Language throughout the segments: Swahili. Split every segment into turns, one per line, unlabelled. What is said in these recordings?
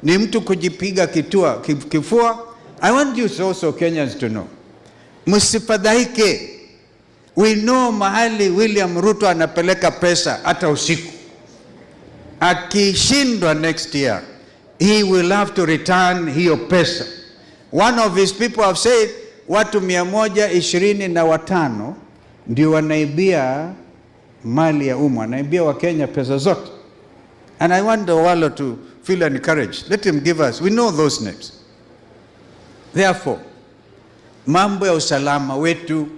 ni mtu kujipiga kifua. I want you also Kenyans to know, msifadhaike. We know mahali William Ruto anapeleka pesa hata usiku. Akishindwa next year, he will have to return hiyo pesa. One of his people have said watu 125 ndio wanaibia mali ya umma, wanaibia wa Kenya pesa zote. And I want Owalo to feel encouraged. Let him give us, we know those names. Therefore, mambo ya usalama wetu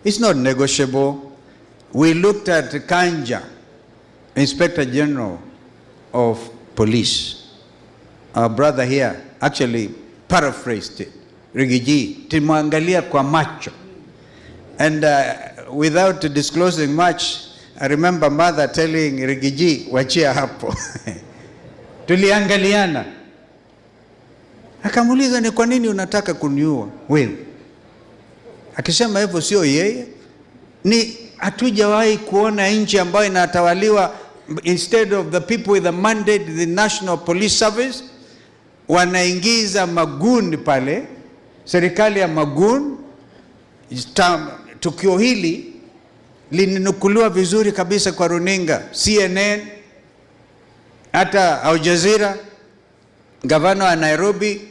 is not negotiable. We looked at Kanja, Inspector General of Police. Our brother here actually paraphrased it. Rigiji, timwangalia kwa macho. And without disclosing much, I remember mother telling Rigiji, wachia hapo. Tuliangaliana. Akamuliza, ni kwa nini unataka kuniua wewe? Akisema hivyo sio yeye. Ni hatujawahi kuona nchi ambayo inatawaliwa, instead of the people with the mandate, the National Police Service, wanaingiza maguni pale, serikali ya maguni. Tukio hili lininukuliwa vizuri kabisa kwa runinga, CNN, hata Al Jazeera. Gavana wa Nairobi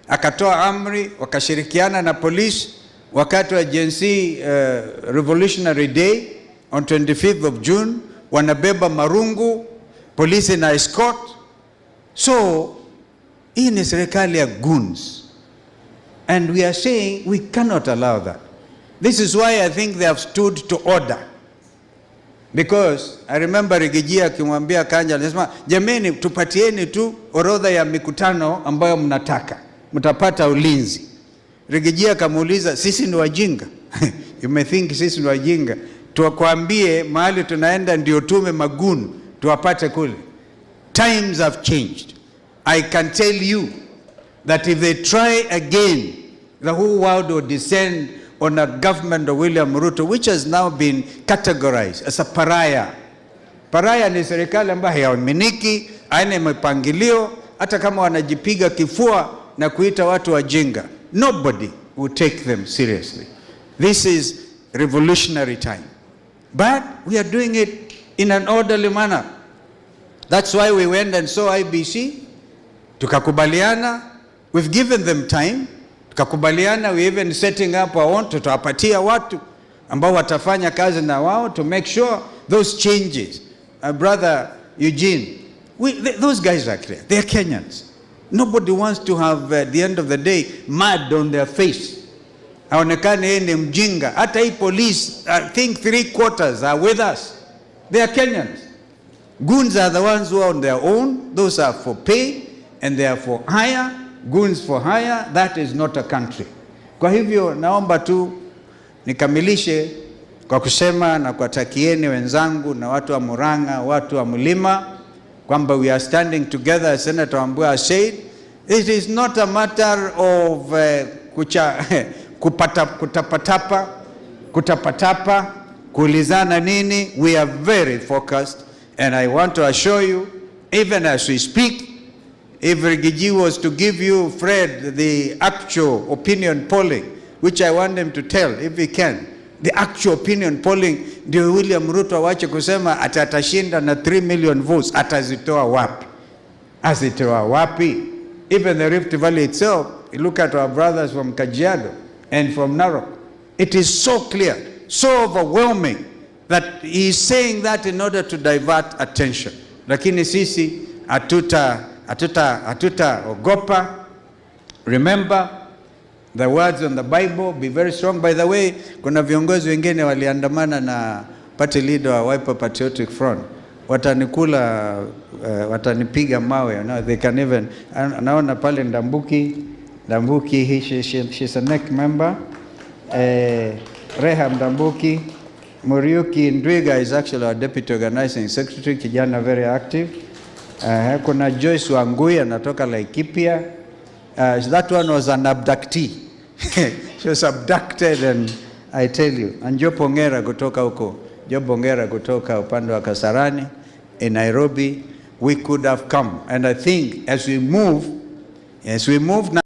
akatoa amri, wakashirikiana na polisi wakati wa Gen Z Revolutionary Day on 25th of June, wanabeba marungu, polisi na escort. So hii ni serikali ya goons, and we are saying we cannot allow that. This is why I think they have stood to order, because I remember Rigiji akimwambia Kanja, anasema jameni, tupatieni tu orodha ya mikutano ambayo mnataka, mtapata ulinzi. Rigiji akamuuliza, sisi ni wajinga? You may think sisi ni wajinga, tuwakwambie mahali tunaenda ndio tume magunu tuwapate kule? Times have changed. I can tell you that if they try again, the whole world will descend on a government of William Ruto, which has now been categorized as a pariah. Pariah ni serikali ambayo haiaminiki, haina mipangilio, hata kama wanajipiga kifua na kuita watu wajinga, nobody will take them seriously. This is revolutionary time. But we are doing it in an orderly manner. That's why we went and saw IBC. Tukakubaliana, we've given them time. Tukakubaliana, we even setting up our own, tutawapatia watu ambao watafanya kazi na wao to make sure those changes. Brother Eugene, those guys are clear. They are Kenyans. Nobody wants to have, at the end of the day, mud on their face. Haonekane yeye ni mjinga. Hata hii police, I think 3/4 are with us. They are Kenyans. Goons are the ones who are on their own. Those are for pay and they are for hire. Goons for hire, that is not a country. Kwa hivyo naomba tu nikamilishe kwa kusema na kuwatakieni wenzangu na watu wa Murang'a, watu wa Mlima, kwamba we are standing together. As Senator Wambua said, it is not a matter of kutapatapa, kuulizana nini. We are very focused, and I want to assure you, even as we speak, if Rigiji was to give you, Fred, the actual opinion polling, which I want him to tell, if he can, the actual opinion polling, ndio William Ruto awache kusema atashinda na 3 million votes, atazitoa wapi? Azitoa wapi? Even the Rift Valley itself, look at our brothers from Kajiado and from Narok. It is so clear, so overwhelming, that he is saying that in order to divert attention. Lakini sisi hatuta ogopa. Remember the words on the Bible, be very strong. By the way, kuna viongozi wengine waliandamana na party leader wa Wiper Patriotic Front. Watanikula, watanipiga mawe. You know, they can even, naona pale Ndambuki, she's a NEC member. Reham Ndambuki. Muriuki Ndwiga is actually our deputy organizing secretary, kijana very active. Kuna Joyce Wangui anatoka Laikipia. That one was an abductee. She was abducted, and I tell you. And Job Ongera kutoka huko. Job Ongera kutoka upande wa Kasarani in Nairobi. We could have come. And I think as we move, Yes, we move now.